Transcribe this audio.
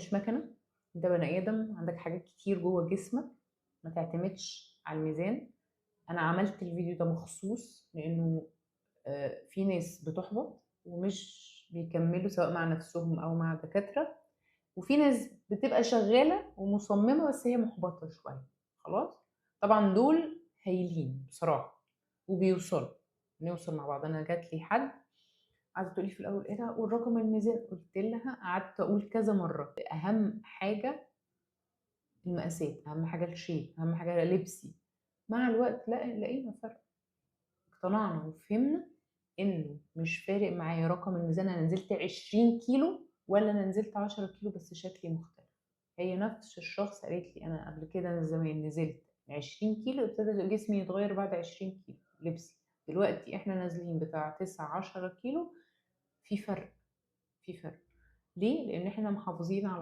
مش مكنة، أنت بني آدم عندك حاجات كتير جوّه جسمك، ما تعتمدش على الميزان. أنا عملت الفيديو ده مخصوص لإنه في ناس بتُحبط ومش بيكمّلوا سواء مع نَفْسهم أو مع دكاترة، وفي ناس بتبقى شغّالة ومصمّمة بس هي مُحبطة شوية، خلاص؟ طبعًا دول هايلين بصراحة وبيوصلوا، بنوصل مع بعض. أنا جات لي حد قعدت تقول لي في الأول: إيه ده والرقم الميزان، قُلت لها قعدت أقول كذا مرّة أهم حاجة المقاسات، أهم حاجة الshape، أهم حاجة لبسي. مع الوقت لقينا فرق، اقتنعنا وفهمنا إنه مش فارق معايا رقم الميزان، أنا نزلت 20 كيلو والّا أنا نزلت 10 كيلو بس شكلي مختلف. هي نفس الشخص قالت لي: أنا قبل كده أنا زمان نزلت 20 كيلو، ابتدى جسمي يتغيّر بعد 20 كيلو لبسي، دلوقتي إحنا نازلين بتاع 9، 10 كيلو، في فرق، في فرق. ليه؟ لإن إحنا محافظين على